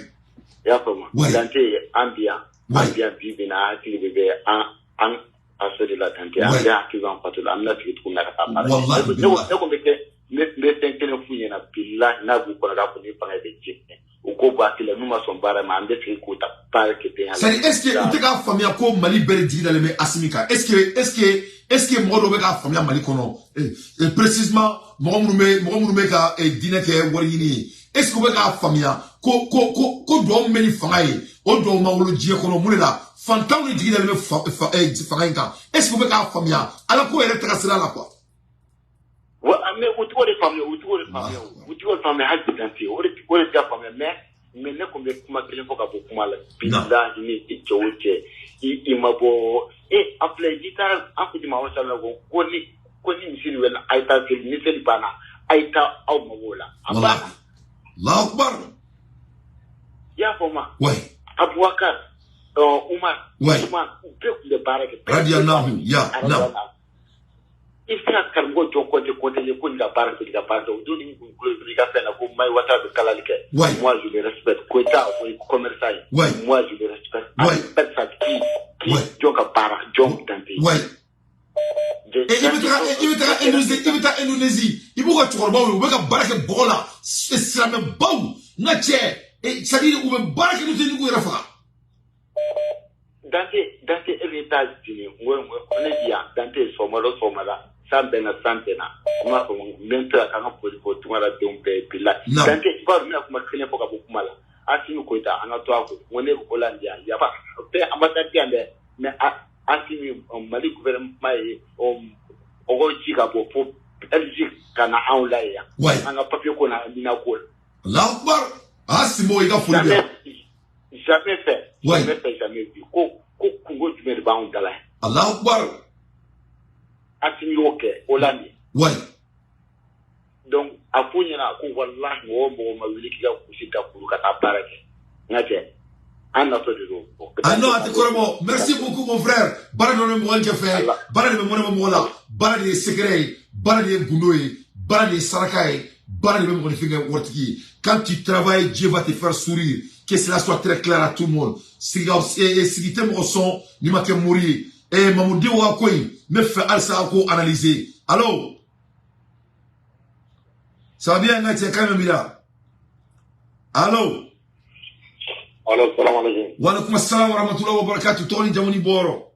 ya fama dante ambiance bibina akili bebe an asodi la Dante anga kivan patula amna fitu na ka para ne ko beke me tenkene funye na billahi na bu kona ko ni panga de jikne uko ba kila numa sombara ma ambe fi ko ta parke te c'est est-ce que tu ka famia ko Mali bere digida le me asimika est-ce que mo do be ka famia Mali kono précisément mo me ka dina ke wari ni est-ce que be ka famia ko do meni fangaye o do mawlo jie kono mulela fantaw ni digida le fangainka est-ce que be ka famia ala ko ere trasira la quoi wa ame utuko de famia hadi Dante o de ta famia mais ne ko be kuma kelen ko ka bo kuma la billahi ni joche I mabo après guitare akudi ma wasa la ko ni misiri wala aita ke ni seli bana aita au mawola aba Allahu Akbar ya foma ouais Abouakar Umar ouais le barake radiyallahu ya na ifra kargo joko de côté le ko la barake do ni ko ka na ko mai wata de kalalike moi je le respecte ko ta ko commerçant moi je le respecte personne qui joka para jom Dante ouais et Indonésie il faut que tu regardes ou que barake bola c'est la même baou na che et ça dit ou barake nous te nous rafa Dante États-Unis on est bien Dante somala sambena kuma ko mentra kana ko tumara dombe pila Dante ba mina kuma kene poka bukumala asimi ko ita anato ako ngone ko Hollandia ya ba te ambassadeur ande mais asimi Mali gouvernement o jika po Belgique kana aula ya anga papier ko na dina ko Allahu Akbar asimo ika fulbia jamais fait. Ouais. Jamais vu. Congo du Mali Bang Dala. Allah Akbar. Atimi Oke, Olani. Ouais. Donc, à Pounia, Kouvala, Momo, Mawilika, Kusita, Kurukata Barake. Nate. Ah non, merci beaucoup mon frère. Bara no mo wal fait. Bara de mo mo la. Bara de secret, bara de gounoy, bara de sarakay, bara de mo finga wortiki. Quand tu travailles, Dieu va te faire sourire. Que cela soit très clair à tout le monde. Si tu me ressens, ni ma mourir. Et Mamoudi wa koy, me fait alsa ko analyser. Allô? Ça va bien, Ngatia Kamemila? Allô? Allo, salam alaikum. Wa alaikum assalam wa rahmatullahi wa barakatuh. Tony Jamuni Boro.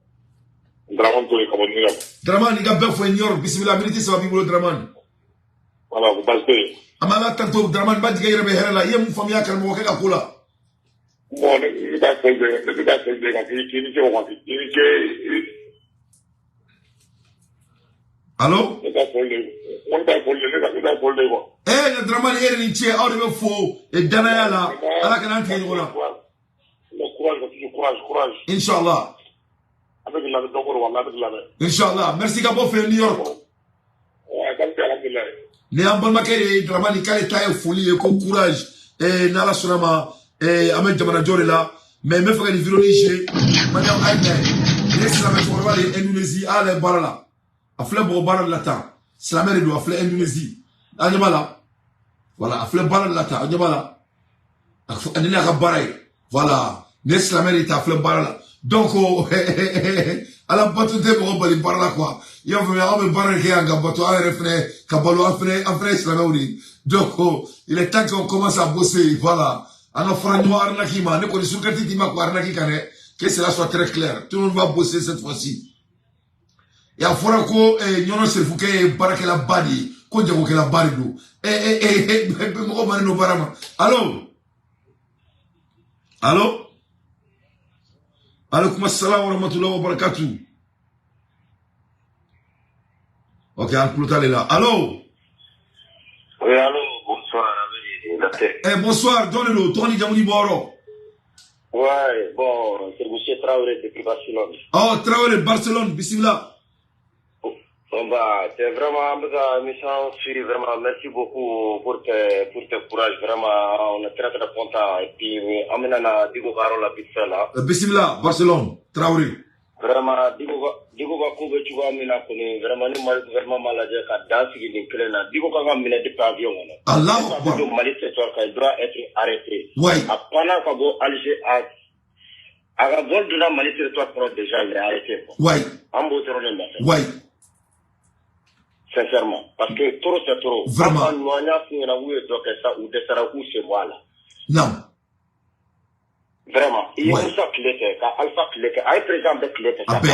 Draman Tony Kabonira. Draman, il y a bien fait New York. Bismillah, milité, ça va bien, Draman. Voilà, vous passez. Amala tanto Draman, ba diga yere be herala. Ye mu famia kan mo ke akula. Bon, le gars fait de la qui on va Allô? le gars le quoi. Le Draman ere ni che awde be fo e danaya la. Ala kan anti ni wala. Courage. Inshallah. Avec la docteur wala avec la. Inshallah. Merci ka bo fe New York. Ouais, comme ça alhamdulillah. Ne ambal makere Draman kale taye folie e ko courage e nala sunama e amen jamana jore la mais me fa ni vironiche maniam ayne. Ne sala me ko wala Indonésie ala barala. Afle bo barala la ta. Slamere do afle Indonésie. Anyamala. Voilà, afle barala la ta. Anyamala. Anina ka baray. Voilà. Neslamere ta afle barala. Donc ala batu de mo bali barala quoi. Yo me ame barala ke anga batu ala refne kabalo afre islamawri. Donc il est temps qu'on commence à bosser. Voilà. Ana franjo arnakima ne ko ni surkati tima ko arnaki kane que cela soit très clair. Tout le monde va bosser cette fois-ci. Et à fora ko nyono se fuke baraka la badi ko jago ke la badi do mo mari no barama. Allô alaikum assalam wa rahmatullahi wa barakatuh. Ok, Ankouloutal est là. Allô? Oui, allô, bonsoir. Bonsoir, donnez-le, Tony Jamuni Boro. Ouais, bon, c'est M. Traoré depuis Barcelone. Oh, Traoré, Barcelone, bismillah. Bon, bah, c'est vraiment, vraiment, merci beaucoup pour tes courage, vraiment, on est très très content. Et puis, on a Digo Garo la pizza là. Bismillah, Barcelone, Traoré. Vraiment, Digo Gakoube, tu vois, vraiment, nous, vraiment malade, quand dans ce qui est clair là, Digo Gaga, mine de pavillon. Allah, Mali, c'est toi, il doit être arrêté. Ouais. Pendant qu'on va Alger, à la vol de la Mali, c'est toi, déjà, il est arrêté. Ouais. En beau terrain, ouais. Sincèrement. Parce que trop, c'est trop. Vraiment. Non. Vraiment. Il y a ça qui l'était, Alpha qui l'était, il y a président de qui l'était. Abe.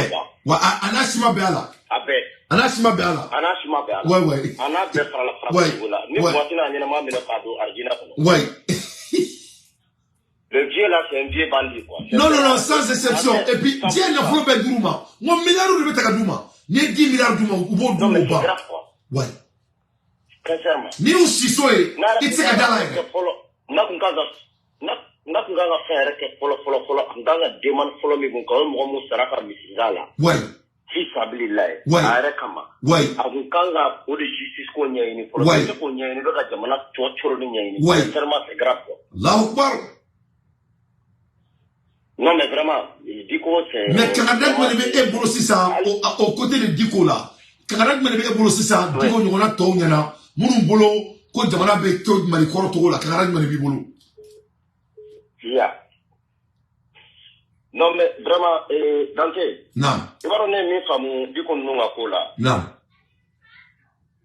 Ouais, Anashima Béala. Abe. Anashima Béala. Anashima Béala. Ouais, ouais. Anashima Béala. Ouais. Nous, voici un élément de cadeau, Argina. Ouais. Le vieux là, c'est un vieux bandit, quoi. Non, sans exception. Et puis, Dieu n'a pas fait de Douma. Moi, milliard de bêta Douma. Ni 10 milliards Douma, ou bon Douma. Non, mais c'est grave, quoi. Ouais. Sincèrement. Ni ou Sisoé, il s'est gardé Nakunga faire que follow, ndanga demande follow me gunka mo mo saraka misizala. Ouais. Fi sabilillah. Ouais. Are kama. Ouais. Agunkanga pour justice ko nyayini follow. Ouais. Ko nyayini baka jamana choro ni nyayini. Ouais. Sincèrement c'est grave. Allahu Akbar. Non mais vraiment, Diko c'est. Mais Canada me devait éboloser ça au côté de Diko là. Canada me devait éboloser ça. Diko nous on a tout nyana. Munu bolo ko jamana be to mali koro to la Canada me devait bolo. Yeah. Non mais vraiment, Dante. Non. Tu vas donner mes femmes, Diko nous a là. Non.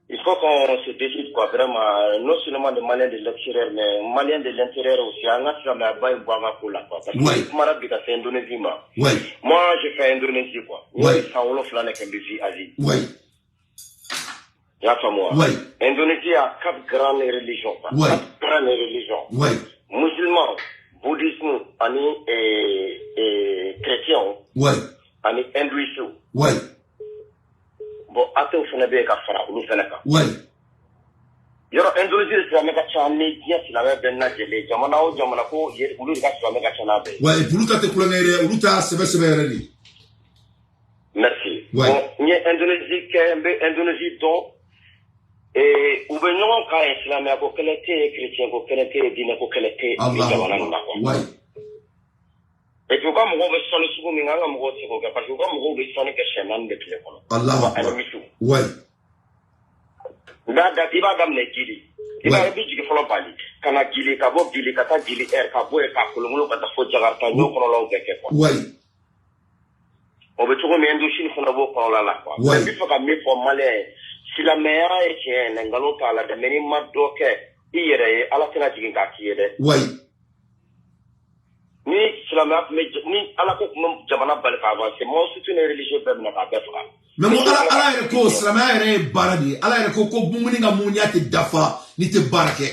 Il faut qu'on se décide quoi, vraiment, non seulement les Maliens de l'extérieur, mais les Maliens de l'intérieur aussi. On a fait un bail pour la quoi. Parce que c'est Indonésie, moi. Ouais. Moi, j'ai fait Indonésie, quoi. Ouais. Sans Wolof, là, n'est qu'un défi Asie. Ouais. Y'a pas moi. Ouais. Indonésie a 4 grandes religions, quoi. Ouais. 4 grandes religions. Ouais. Musulmans, bouddhisme, chrétien. Ouais. Hindouisme. Ouais. Bon, athée au Sénégal, ka fara, ou Sénégal. Ouais. Yoro Indonesia silamɛ ka ca ni diɲɛ silamɛ bɛɛ lajɛlen jamana o jamana ko olu de ka silamɛ ka ca n'a bɛɛ. Ouais, olu ta tɛ kulonkɛ yɛrɛ, olu ta sɛbɛ yɛrɛ de. Merci. Ouais. Bon, n ye Indonésie kɛ, n bɛ Indonésie dɔn. U bɛ ɲɔgɔn kan ye silamɛya ko kɛlɛ tɛ ye, chrétien ko kɛlɛ tɛ ye, diinɛ ko kɛlɛ tɛ ye jamana nin na quoi. Ouais. Et puis u ka mɔgɔw bɛ sɔnni sugu min kan, an ka mɔgɔw tɛ se k'o kɛ parce que u ka mɔgɔw bɛ sɔnni kɛ siɲɛ 4 de tile kɔnɔ. Allahu Akbar. Ouais. I b'a daminɛ Gili. I b'a ye bi jigin fɔlɔ Bali. Ka na Gili, ka bɔ Gili, ka taa Gili Air, ka bɔ yen ka kolonkolon ka taa fo Jakarta, n'o kɔnɔlaw bɛɛ kɛ quoi. Ouais. O bɛ cogo min Indochine fana b'o kɔnɔla la quoi. Ouais. Mais n bɛ fɛ ka min fɔ Malien ye, silamɛya ye tiɲɛ ye, nkalon t'a la dɛ, mais n'i ma dɔ kɛ i yɛrɛ ye, Ala tɛna jigin k'a k'i ye dɛ. Ouais. Ni silamɛya tun bɛ ni Ala ko tun bɛ jamana bali ka avancer, maaw surtout les religieux bɛɛ minɛ k'a bɛɛ faga. Mais mo ala yɛrɛ ko silamɛya yɛrɛ ye baara de ye. Ala yɛrɛ ko mumuni ka munya tɛ dafa ni tɛ baara kɛ.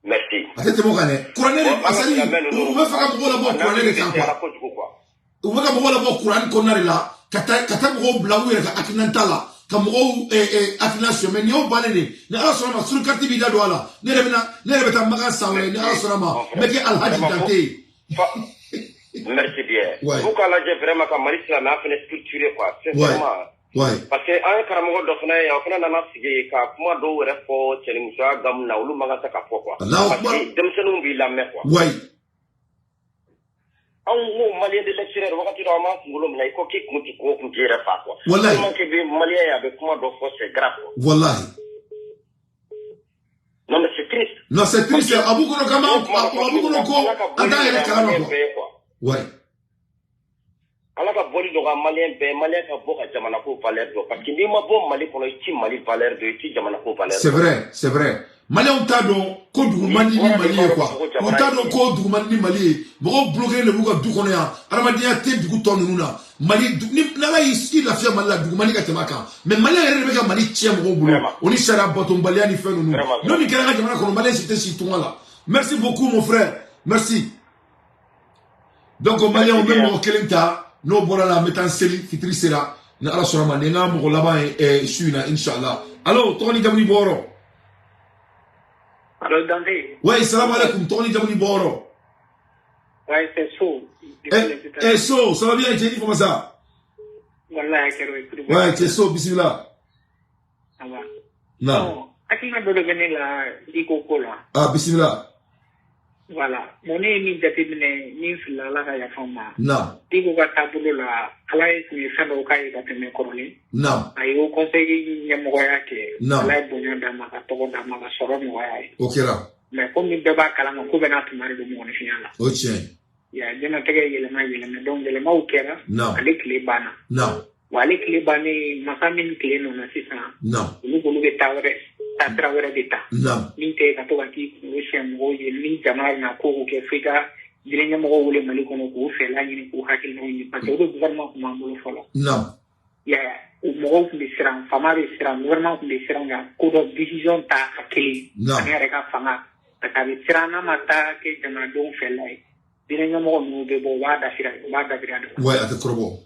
Merci. A tɛ tɛmɛ o kan dɛ. Kuranɛ de parce que u bɛ fɛ ka mɔgɔw labɔ kuranɛ de kan quoi. U bɛ ka mɔgɔw labɔ kuranɛ kɔnɔna de la ka taa mɔgɔw bila u yɛrɛ ka hakilina ta la ka mɔgɔw hakilina sɔn mais nin y'o bannen de ni Ala sɔnna ma sunu kariti b'i da don a la ne yɛrɛ bɛ taa Makan san wɛrɛ ni Ala sɔnna ma n bɛ kɛ Alhaji Dante ye. Merci bien. Faut qu'à la vraiment ka Mali silamɛya fana structuré quoi. Sincèrement. Ouais. Parce que an ye karamɔgɔ dɔ fana ye, o fana nana sigi ka kuma dɔw yɛrɛ fɔ cɛnimusoya gamu na, olu man kan tɛ ka fɔ quoi. Parce que denmisɛnninw b'i lamɛn quoi. Ouais. Anw ko Malien de l'extérieur wagati dɔ an b'an kunkolo minɛ i ko k'i kun ti ko kun t'i yɛrɛ fa quoi. Wallahi. Tellement que bi Malien ye a bɛ kuma dɔ fɔ c'est grave quoi. Wallahi. Non mais c'est triste. Non c'est triste. Abu Kono ko an t'a yɛrɛ kalama quoi. Ouais. Ala ka bɔli dɔ ka Malien ka bɔ ka jamana ko valeur dɔ parce que n'i ma bɔ Mali kɔnɔ i ti Mali valeur dɔ i ti jamana ko valeur. C'est vrai. Malien t'a dɔn ko dugumandi ni Mali ye quoi. U t'a dɔn ko dugumandi ni Mali ye. Mɔgɔw bloqué de b'u ka du kɔnɔ yan. Adamadenya tɛ dugu tɔ ninnu na. Mali ni n'Ala y'i lafiya Mali la dugumandi ka tɛmɛ a kan. Mais Malien yɛrɛ de bɛ ka Mali tiɲɛ mɔgɔw bolo. O ni sariya batonbaliya ni fɛn ninnu. N'o nin kɛra an ka jamana kɔnɔ Malien si tɛ si tunga la. Merci beaucoup mon frère. Merci. Donc Malien bɛ mɔgɔ kelen ta. N'o bɔra la n bɛ taa seli fitiri sera ni Ala sɔnna ma ni n ka mɔgɔ laban ye su in na inshallah. Allo tɔgɔ ni jamu ni bɔ yɔrɔ. Allo Dante. Oui salam alaikum tɔgɔ ni jamu ni bɔ yɔrɔ. Ouais c'est So. So ça va bien tu es comment ça? Wallahi kero. Ouais tu es So bismillah. Ça va. Non. Akina dɔ de bɛ ne la diko ko la. Ah bismillah. Voilà. Mon ne ye min jateminɛ min filila Ala ka yafa n ma. Non. Diko ka taabolo la Ala ye tun ye fɛn dɔw k'a ye ka tɛmɛ kɔrɔlen. Non. A ye o conseil ɲɛmɔgɔya kɛ. Non. Ala ye bonya d'a ma ka tɔgɔ d'a ma ka sɔrɔ nɔgɔya ye. O kɛra. Mais komi bɛɛ b'a kalama ko bɛɛ n'a tuma de don mɔgɔninfinya la. O tiɲɛ. Ya diɲɛlatigɛ yɛlɛma donc yɛlɛmaw kɛra. Non. Ale tile banna. Non. Wa ale tile bannen masa min tile nana sisan. Non. Olu bɛ taa sira wɛrɛ de ta. Non. Min tɛ ka to ka k'i kunkolo siɲɛ mɔgɔw ye ni jamana na ko k'o kɛ f'i ka diinɛ ɲɛmɔgɔw wele Mali kɔnɔ k'u fɛla ɲini k'u hakilinaw ɲini parce que o de gouvernement tun b'an bolo fɔlɔ. Non. Ya mɔgɔw tun bɛ siran fama bɛ siran gouvernement tun bɛ siran ka ko dɔ décision ta a kelen. Non. Ani yɛrɛ ka fanga parce que a bɛ siran n'a ma taa kɛ jamanadenw fɛla ye. Diinɛ ɲɛmɔgɔ ninnu bɛ bɔ u b'a dasira de. Ouais a tɛ kɔrɔbɔ.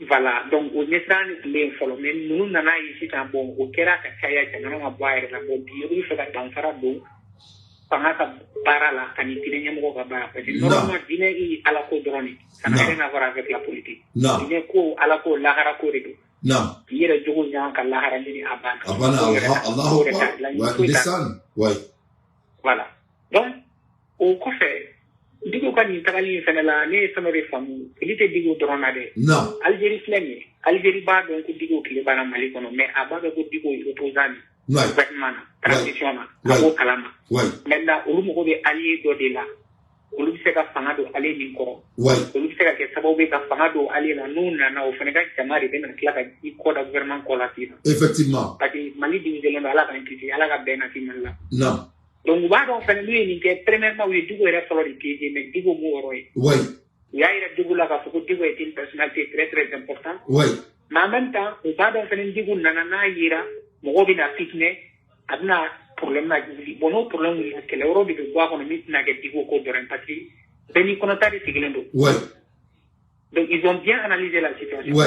Voilà, donc o ɲɛsiranni tun bɛ yen fɔlɔ mais ninnu nana ye sisan bon o kɛra ka caya jamana ka bɔ a yɛrɛ la bon bi olu bɛ fɛ ka danfara don fanga ka baara la ani diinɛ ɲɛmɔgɔ ka baara parce que normalement diinɛ ye Ala ko dɔrɔn de ça n'a rien à voir avec la politique. Diinɛ ko Ala ko lahara ko de don. Non. K'i yɛrɛ jogo ɲan ka lahara ɲini a banna. A banna Allahu Akbar. Ouais descend. Ouais. Voilà. Donc o kɔfɛ Diko ka nin tagali in fɛnɛ la ne ye fɛn dɔ de faamu fili tɛ Diko dɔrɔn na dɛ. Non. Algérie filɛ nin ye Algérie b'a dɔn ko Diko tile banna Mali kɔnɔ mais a b'a dɔn ko Diko ye opposant de. Ouais. Gouvernement na transition na a b'o kalama. Ouais. Maintenant olu mago bɛ allié dɔ de la olu bɛ se ka fanga don allié min kɔrɔ. Ouais. Olu bɛ se ka kɛ sababu ye ka fanga don allié la n'u nana o fɛnɛ ka jama de bɛna tila ka i kɔ da gouvernement kɔ la sisan. Effectivement. Parce que Mali divisé don Ala k'an kisi Ala ka bɛn na se Mali la. Non. Donc u b'a dɔn fɛnɛ n'u ye nin kɛ premièrement u ye Diko yɛrɛ fɔlɔ de piéger mais Diko m'o yɔrɔ ye. Ouais. U y'a yira Diko la k'a fɔ ko Diko est une personnalité très très importante. Ouais. Mais en même temps u b'a dɔn fɛnɛ Diko nana n'a yira mɔgɔw bɛna fitinɛ a bɛna problème na wuli bon n'o problème wulila kɛlɛ yɔrɔ de bɛ bɔ a kɔnɔ min tɛna kɛ Diko ko dɔrɔn parce que bɛɛ n'i kɔnɔta de sigilen don. Ouais. Donc ils ont bien analysé la situation. Ouais.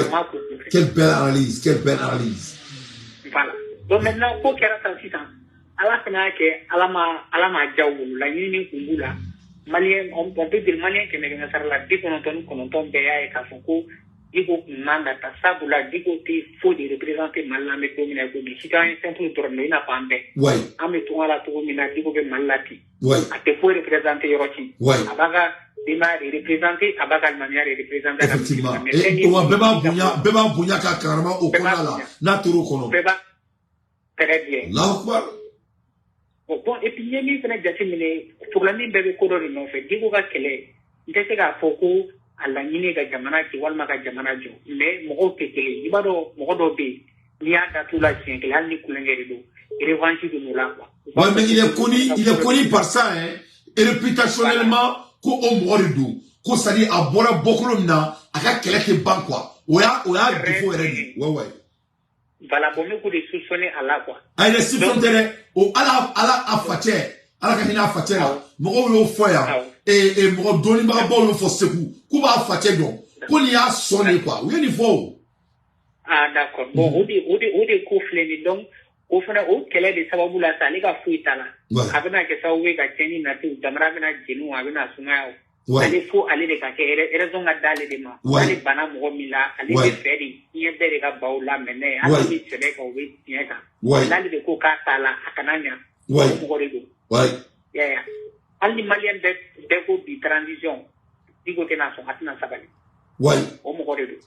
Quelle belle analyse. Voilà. Donc maintenant, pour qu'il y ait un à la fin, à la Jaoul, la Yini Kumbula, Malien, on peut dire Malien qui n'est pas la décononton, Béa et Kafoko, Digo Nanda, Sabula, Digo, faut de représenter Malame Domina, des citoyens simples tournés à Pambe. Oui. Ametou à la Tourmina, Digo Malati. Oui. À te faut représenter Yoroti. Oui. Abaga, Dima est représenté, Abaga Mania est représenté. Effectivement. Et on va Beba Bouyaka carrément au Konala, Naturo Kono. Beba, très bien. Là, bon, et puis, il y a une fois, pour la nuit, bébé Kodori, non, fait, Digo va qu'elle il était à Foko, à la Nine Gamana, qui voit ma Gamana, mais mon pété, il va dans B, il y a tout la chien, qu'il a ni Koulangerido, et revanche de Moula. Ouais, mais il est connu par ça, hein, et réputationnellement, qu'au Morido, qu'au Sali, à Bora Bokolomna, à quel est ban, quoi. Ouais, défaut, ouais. Voilà, bon, nous, de soupçonner à la quoi. Ah, il est soupçonné, au ala afache, ala kanina afache là, moro yo foya, et moro doni mara bon yo foseku, kuba afache donc, qu'on y a sonné quoi, oui, il faut. Ah, d'accord. Bon, ou des coups donc, au fond, quel est le sababoula, ça, les gars, fouillent-là. Avec que ça, oui, Gatiani, Natu, Damravena, Genou, avec un Sumao. Il faut aller les cacher, et raison à d'aller des mains. Aller Banam Romila, aller les ferry, il y a des gars Baoula, Mene, aller les Selek, ou Vietiaka. Aller les Coca, Sala, Akanania. Ouais. Yeah. Aller Malien de transition. Digo que n'a son Atina Sabali. Ouais.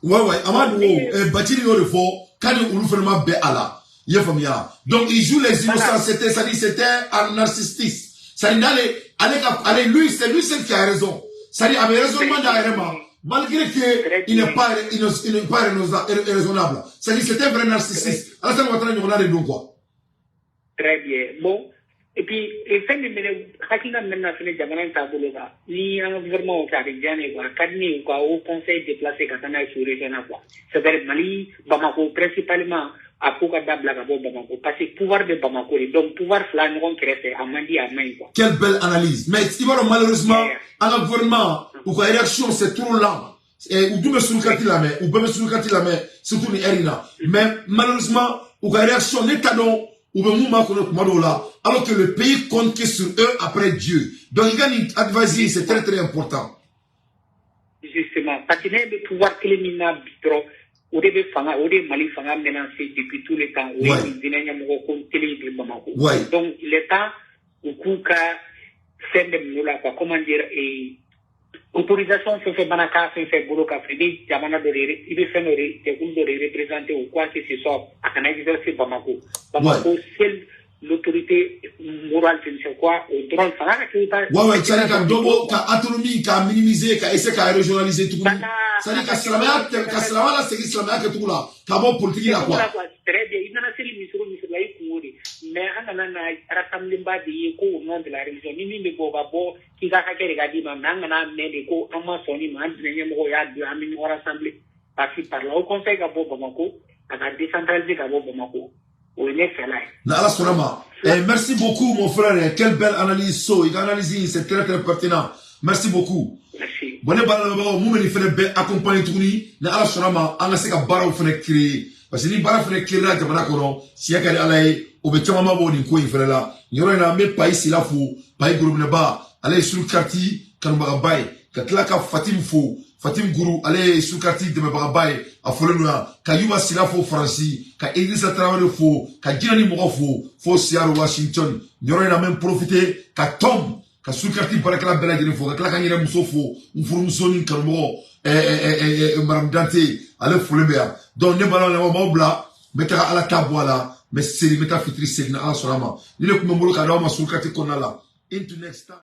Ouais. Amadou, Batiri le fort, quand il nous fait le bé à la. Donc, il joue les innocents, c'était un narcissiste. Ça dit, allez, lui, c'est lui seul qui a raison. Ça dit, avec raisonnement d'Aérema, malgré qu'il n'est pas raisonnable. Ça dit, c'était un vrai narcissiste. Alors, ça nous a dit, quoi. Très bien. Bon. Et puis, fin de Hakina maintenant, c'est le Jamanan Tabouloga. Ni un gouvernement au Caribéen, quoi, Kadni, quoi, au conseil déplacé Katana sur région, quoi. C'est-à-dire Mali, Bamako, principalement, à Pouka Blagabo Bamako, parce que pouvoir de Bamako, donc pouvoir flanron qui reste à Mandi à main, quoi. Quelle belle analyse. Mais, malheureusement, un gouvernement, où la réaction, c'est trop lent. Et, ou me soukati la main, ou me soukati la main, surtout les Erina. Mais, malheureusement, où la réaction n'est pas non, ou alors que le pays compte que sur eux après Dieu. Donc, il gagne adviser, c'est très très important. Justement, parce qu'il y a des pouvoirs criminels, ou des fangas, ou des Mali fangas menacés depuis tout le temps, ou des donc, l'État, ou Kouka, fait de comment dire, et autorisation fait Banaka, fait Boloka, fait Yamana de il fait de représenter ou quoi que ce soit à Canada, c'est Bamako. Bamako, c'est l'autorité morale, je ne sais quoi, au droit de faire. Ouais, c'est un dobo, qui a autonomie, qui a minimisé, qui a essayé de régionaliser tout le monde. C'est-à-dire que Slamaya, c'est Slamaya qui est tout là. Qui a bon politique là, quoi. Très bien, il y a un ministre là, mais on a rassemblé au nom de la religion. Ni le Bobabo, qui a regardé, mais on a amené ko Amazoni, mais on a rassemblé par là au conseil à Bobamako, à la décentralisée à Bobamako. Merci beaucoup, mon frère. Quelle belle analyse. Il a analysé, c'est très très pertinent. Merci beaucoup. Merci. Bonne balade, vous me faites bien accompagner tout ni. Na ala sonama, anga seka bara ufene créer. Parce que ni bara fene créer la jamana kono, si yakari alaye, obechama mabo ni ko ifere la. Nyoro na me pays si la fou, pays groupe ne ba, alaye sur quartier, kanu bagabay, katla ka Fatim fou. Fatim Gourou, allez, sous quartier de Mabarabaye, à Folenoa, Kayuba Silafo Franci, Ka Idrissa Traoré faux, Ka Djinani Moro faux Seattle Washington, N'aurait même profité, Ka Tom, Ka sous quartier par la belle de faux, Ka Klakanyere Mousso faux, Moufourmoussoni Kalmo, Madame Dante, allez, Folebea. Donc, ne ballons la Mobla, mettez à la taboula, mais c'est les métaphysiques, c'est une assurama. Ni le Kumolo Kadama sous quartier qu'on a là. Into next time.